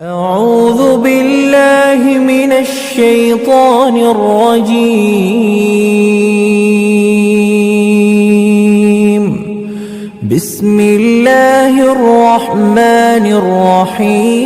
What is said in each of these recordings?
أعوذ بالله من الشيطان الرجيم. بسم الله الرحمن الرحيم.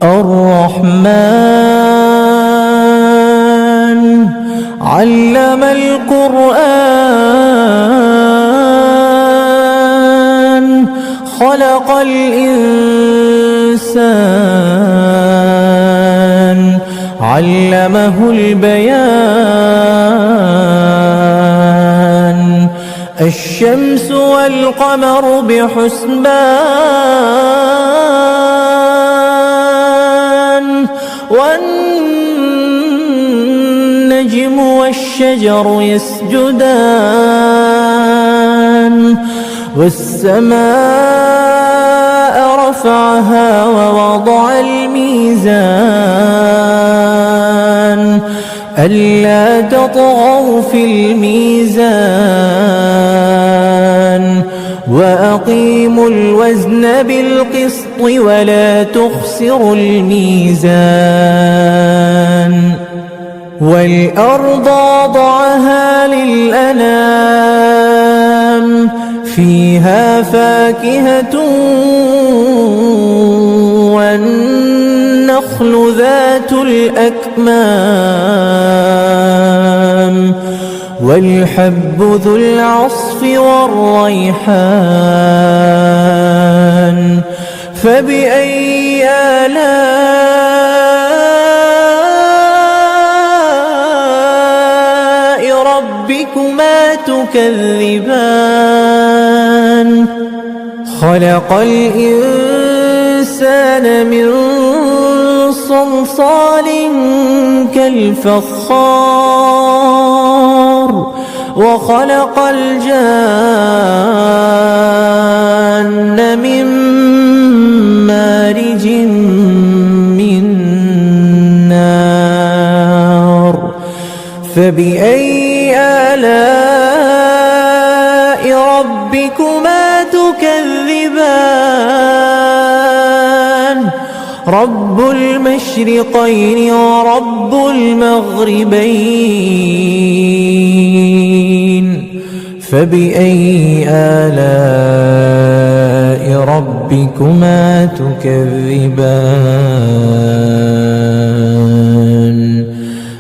الرحمن علم القرآن خلق الإنسان علمه البيان. الشمس والقمر بحسبان والنجم والشجر يسجدان. والسماء رفعها ووضع الميزان ألا تطغوا في الميزان وأقيموا الوزن بالقسط ولا تخسروا الميزان. والأرض وضعها للأنام فيها فاكهة والنخل ذات الأكمام والحب ذو العصف والريحان. فبأي آلاء ربكما تكذبان؟ خلق الإنسان من صلصال كالفخار وخلق الجان من مارج من نار. فبأي آلاء ربكما تكذبان؟ رب المشرقين ورب المغربين. فبأي آلاء ربكما تكذبان؟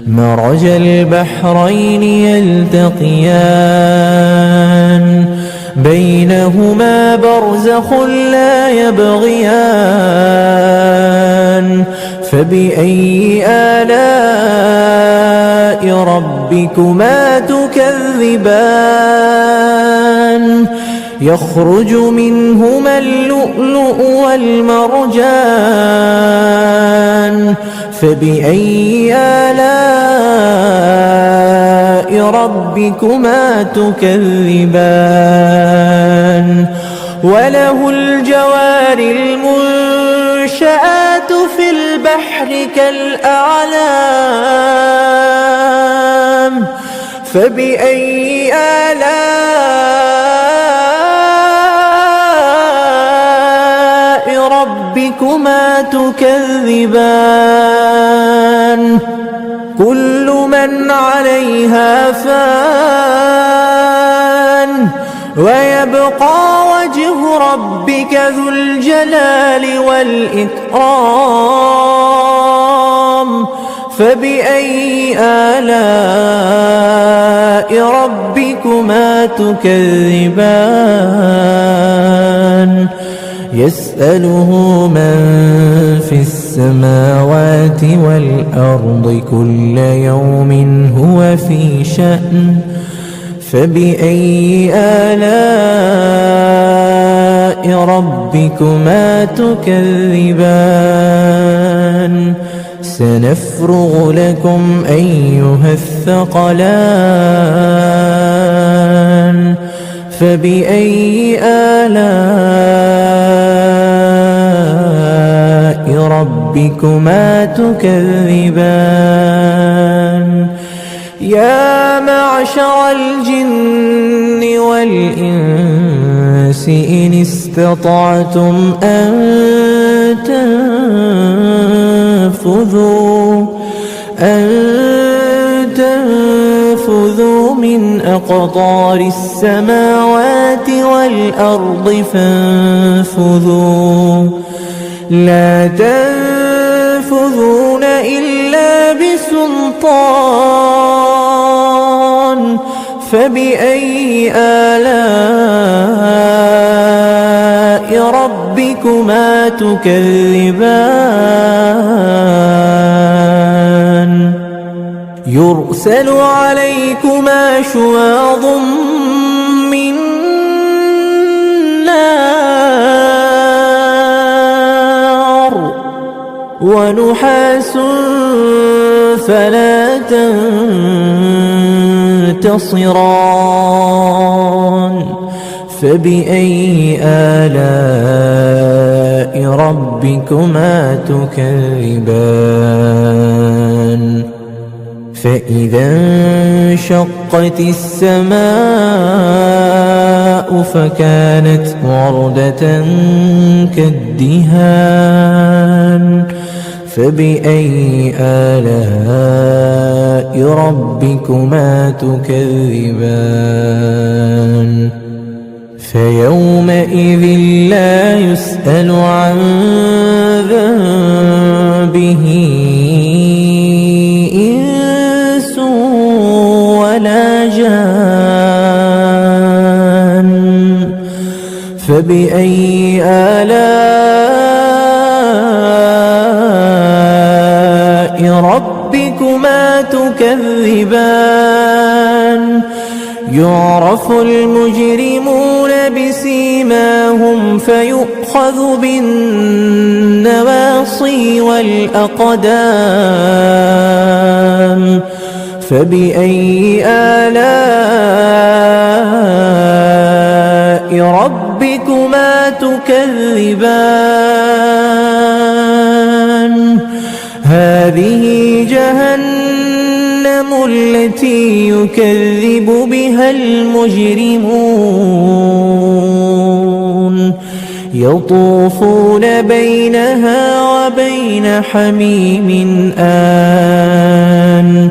مرج البحرين يلتقيان بينهما برزخ لا يبغيان. فبأي آلاء ربكما تكذبان؟ يخرج منهما اللؤلؤ والمرجان. فبأي آلاء ربكما تكذبان؟ وله الجوار المنشآت في البحر كالأعلام. فبأي آلاء ربكما تكذبان؟ كل من عليها فان ويبقى وجه ربك ذو الجلال والإكرام. فبأي آلاء ربكما تكذبان؟ يسأله من في السماوات والأرض كل يوم هو في شأن. فبأي آلاء ربكما تكذبان؟ سنفرغ لكم أيها الثقلان. فبأي آلاء ربكما تكذبان؟ يا معشر الجن والإنس إن استطعتم أن تنفذوا من أقطار السماوات والأرض فانفذوا لا تنفذون إلا بسلطان فبأي آلاء ربكما تكذبان يرسل عليكما شواظ من نار ونحاس فلا تنتصران فبأي آلاء ربكما تكذبان فإذا انشقت السماء فكانت وردة كالدهان فبأي آلاء ربكما تكذبان فيومئذ لا يسأل عن ذنبه إنس ولا جان فبأي آلاء ربكما تكذبان يعرف المجرمون بسيماهم فيؤخذ بالنواصي والأقدام فبأي آلاء ربكما تكذبان هذه جهنم التي يكذب بها المجرمون يطوفون بينها وبين حميم آن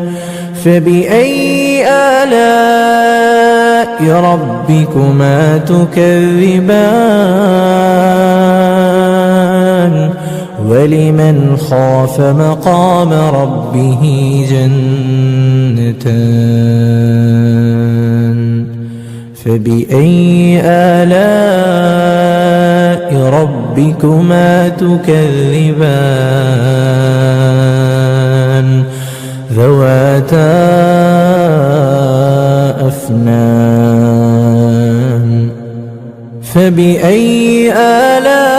فبأي آلاء ربكما تكذبان ولمن خاف مقام ربه جنتان فبأي آلاء ربكما تكذبان ذواتا أفنان فبأي آلاء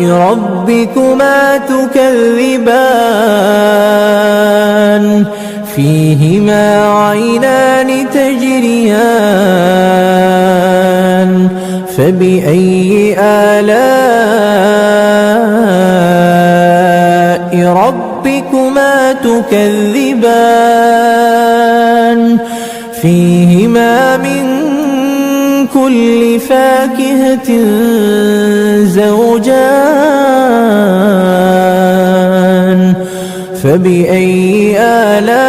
ربكما تكذبان فيهما عينان تجريان فبأي آلاء ربكما تكذبان فيهما من كل فاكهة زوجان فبأي آلاء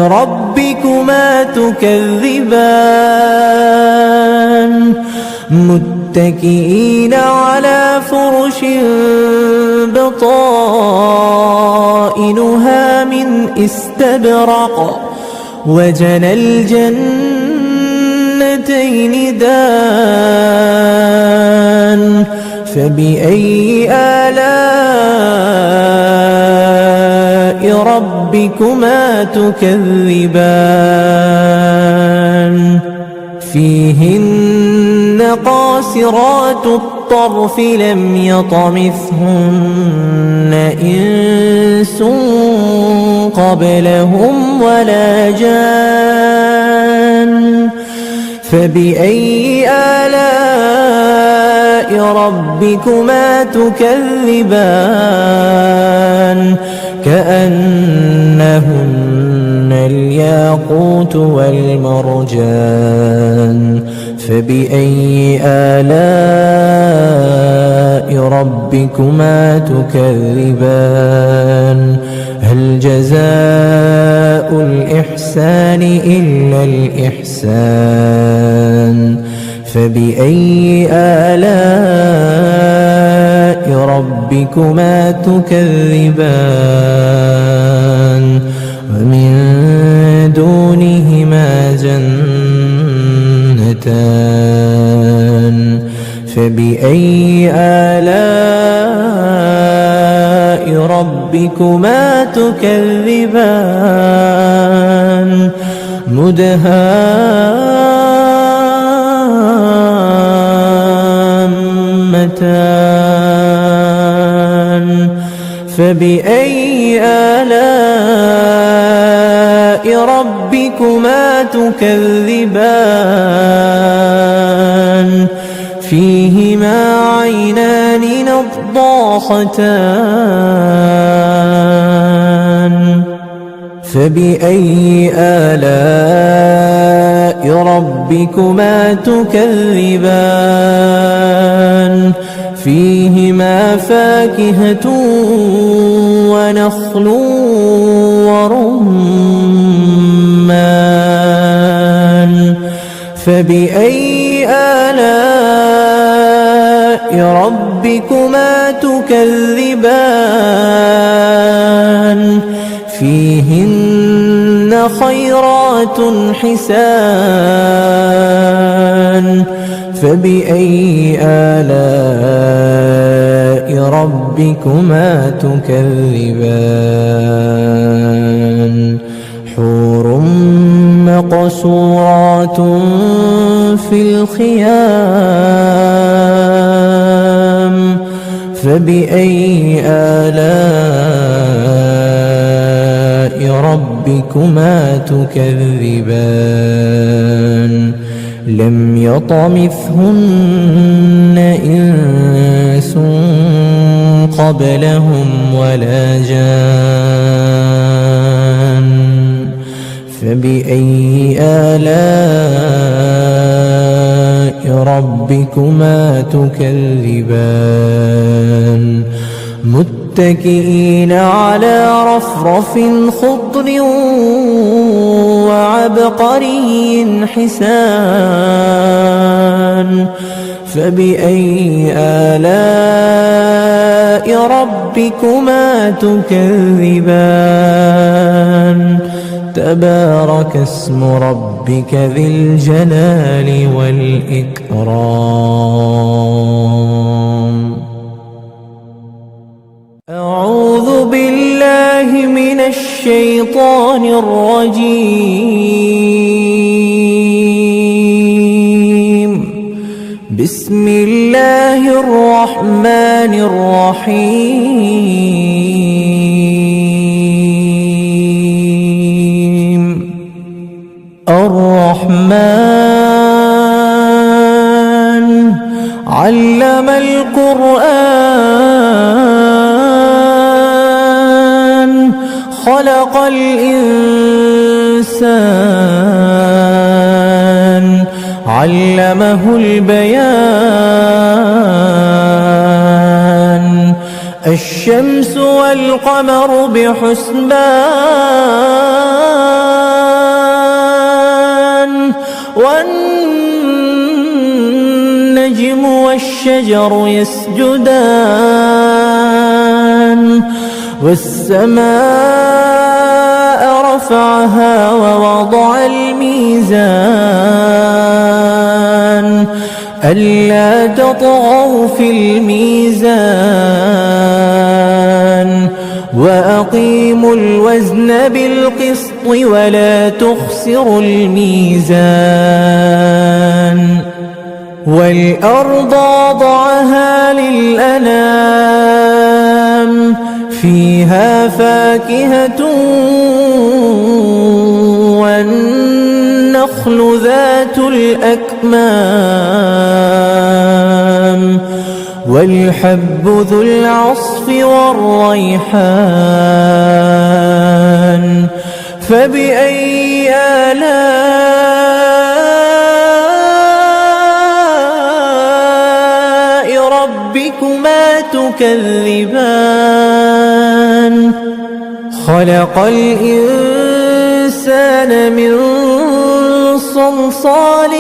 ربكما تكذبان متكئين على فرش بطائنها من استبرق وجنى الجنتين دان فبأي آلاء ربكما تكذبان فيهن قاصرات الطرف لم يطمثهن إنس قبلهم ولا جان فبأي آلاء ربكما تكذبان كأنهن الياقوت والمرجان فبأي آلاء ربكما تكذبان هل جزاء الإحسان إلا الإحسان فبأي آلاء ربكما تكذبان ومن دونهما جنتان فبأي آلاء ربكما تكذبان مدهامتان فبأي آلاء ربكما تكذبان فيهما عينان نضاختان فبأي آلاء ربكما تكذبان فيهما فاكهة ونخل ورمان فبأي آلاء ربكما تكذبان فيهن خيرات حسان فبأي آلاء ربكما تكذبان حور مقصورات في الخيام فبأي آلاء ربكما تكذبان لم يطمثهن إنس قبلهم ولا جان فبأي آلاء ربكما تكذبان متكئين على رفرف خضر وعبقري حسان فبأي آلاء ربكما تكذبان تبارك اسم ربك ذي الجلال والإكرام أعوذ بالله من الشيطان الرجيم بسم الله الرحمن الرحيم الرحمن علم القرآن خلق الإنسان علمه البيان الشمس والقمر بحسبان والنجم والشجر يسجدان والسماء رفعها ووضع الميزان ألا تطغوا في الميزان وأقيموا الوزن بالقسط ولا تخسروا الميزان والأرض وضعها للأنام فيها فاكهة والنخل والنخل ذات الأكمام والحب ذو العصف والريحان فبأي آلاء ربكما تكذبان خلق الإنسان من صلصال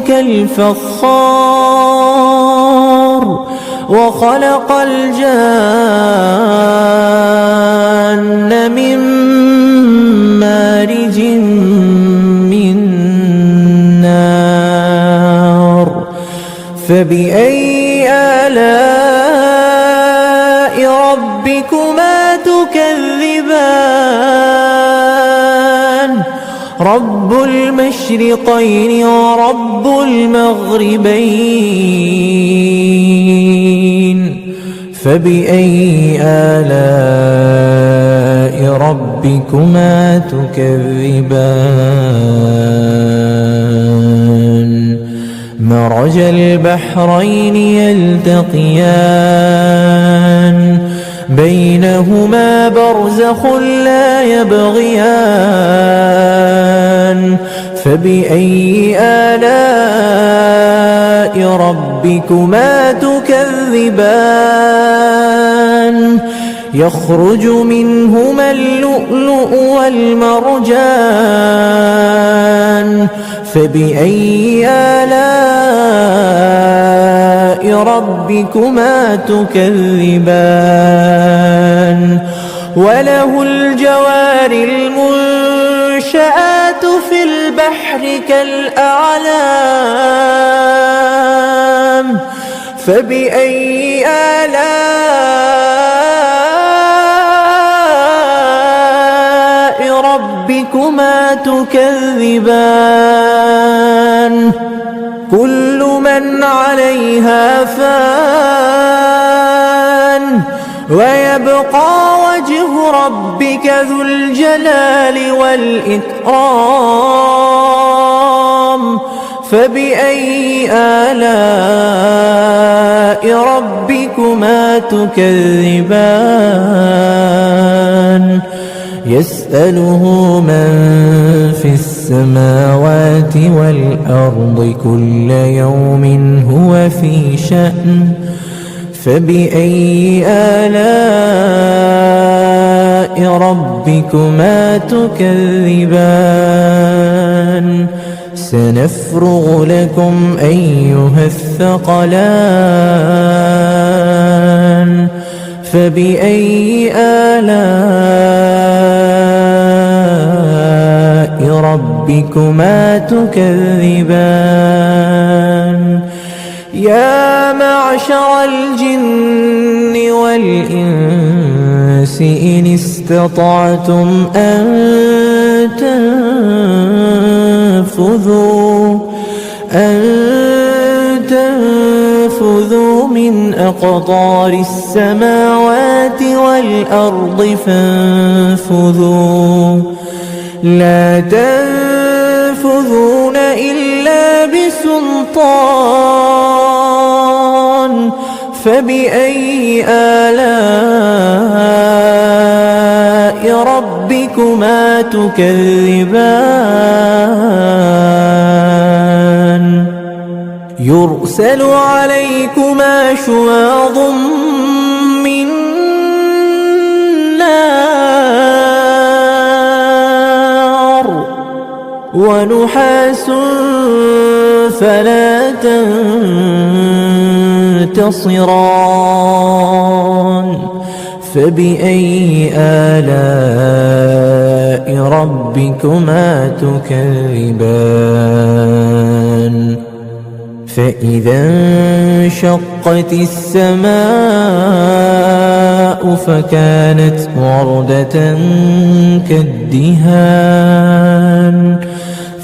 كالفخار وخلق الجان من مارج من نار فبأي آلاء ربكما تكذبان رب المشرقين ورب المغربين فبأي آلاء ربكما تكذبان مرج البحرين يلتقيان بينهما برزخ لا يبغيان فبأي آلاء ربكما تكذبان يخرج منهما اللؤلؤ والمرجان فبأي آلاء ربكما تكذبان وله الجوار المنشآت في البحر كالأعلام فبأي آلاء ربكما تكذبان كل من عليها فان ويبقى وجه ربك ذو الجلال والإكرام فبأي آلاء ربكما تكذبان يسأله من في السماوات والأرض كل يوم هو في شأن فبأي آلاء ربكما تكذبان سنفرغ لكم أيها الثقلان فبأي آلاء ربكما تكذبان يا معشر الجن والإنس إن استطعتم أن تنفذوا من أقطار السماوات والأرض فانفذوا لا تنفذون إلا بسلطان فبأي آلاء ربكما تكذبان يرسل عليكما شواظ من نار ونحاس فلا تنتصران فبأي آلاء ربكما تكذبان فإذا انشقت السماء فكانت وردة كالدهان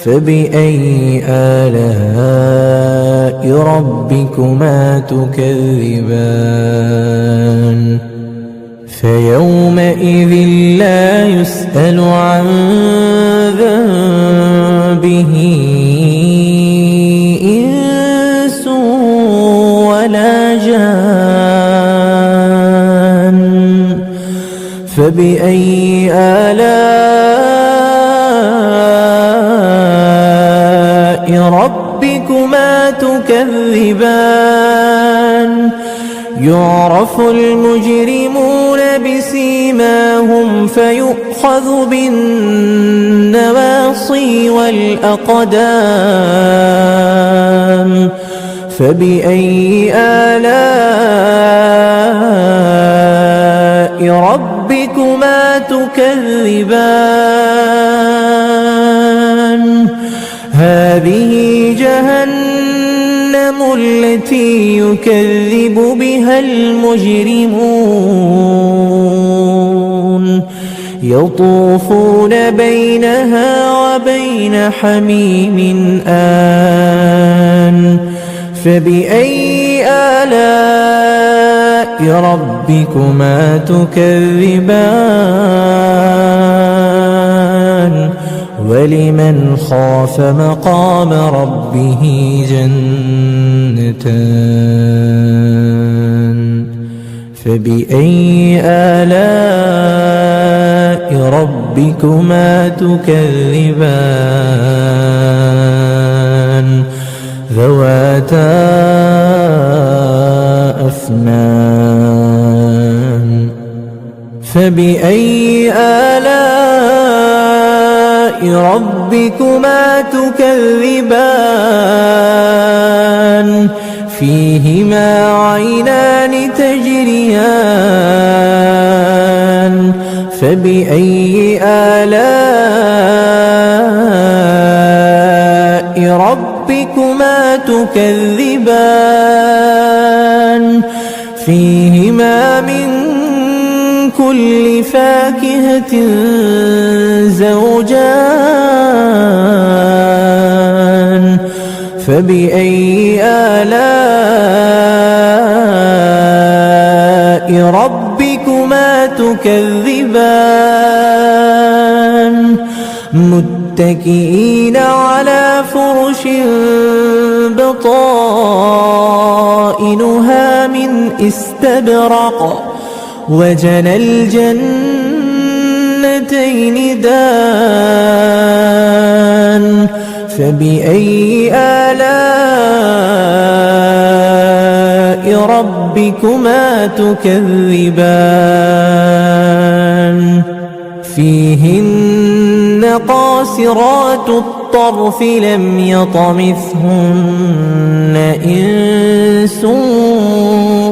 فبأي آلاء ربكما تكذبان فيومئذ لا يسأل عن ذنبه به إنس ولا جان فبأي آلاء ربكما تكذبان يعرف المجرمون بسيماهم فيؤخذ بالنواصي والأقدام فبأي آلاء ربكما تكذبان هذه جهنم التي يكذب بها المجرمون يطوفون بينها وبين حميم آن فبأي آلاء ربكما تكذبان ولمن خاف مقام ربه جنتان فبأي آلاء ربكما تكذبان ذواتا أفنان فبأي آلاء ربكما تكذبان فيهما عينان تجريان فبأي آلاء ربكما تكذبان فيهما من كل فاكهة زوجان فبأي آلاء ربكما تكذبان متكئين على فرش بطائنها من استبرق وجنى الجنتين دان فبأي آلاء ربكما تكذبان فيهن قاصرات الطرف لم يطمثهن إنس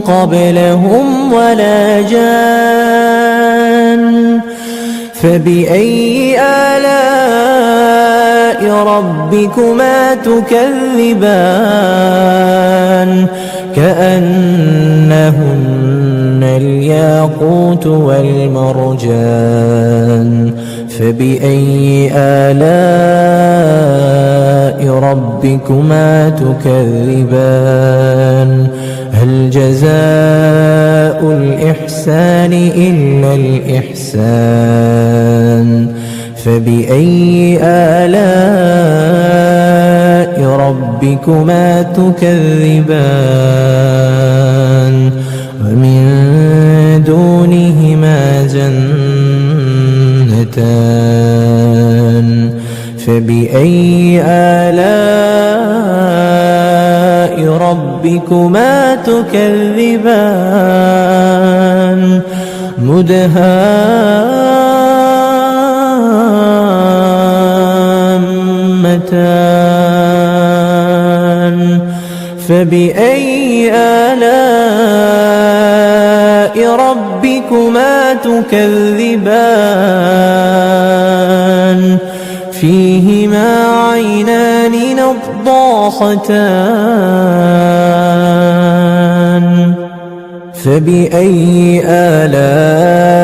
قبلهم ولا جان فبأي آلاء ربكما تكذبان كأنهن الياقوت والمرجان فبأي آلاء ربكما تكذبان هل جزاء الإحسان إلا الإحسان فبأي آلاء ربكما تكذبان ومن دونهما جنتان فبأي آلاء ربكما تكذبان مدهامتان فبأي آلاء ربكما تكذبان فيهما عينان نضاختان فبأي آلاء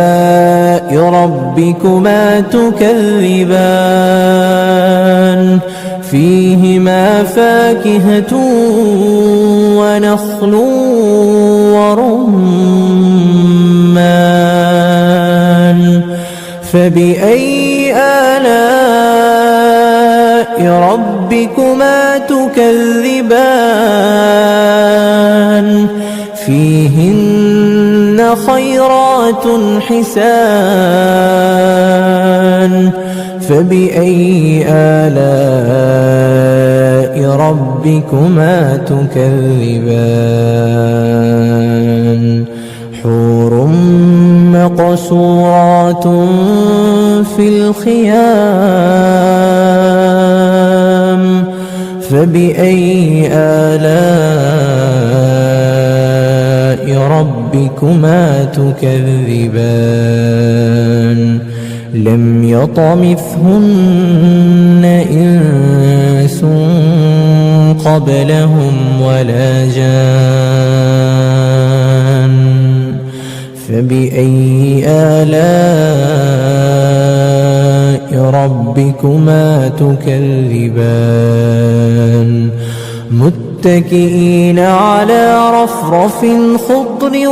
ربكما تكذبان فيهما فاكهة ونخل ورمان فبأي آلاء ربكما تكذبان فيهن خيرات حسان فبأي آلاء ربكما تكذبان حور مقصورات في الخيام فبأي آلاء ربكما تكذبان لم يطمثهن إنس قبلهم ولا جان فبأي آلاء ربكما تكذبان متكئين على رفرف خضر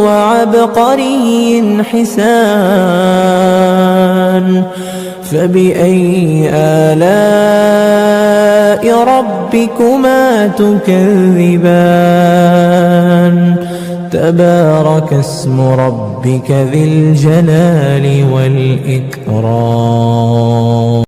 وعبقري حسان فبأي آلاء ربكما تكذبان تبارك اسم ربك ذي الجلال والإكرام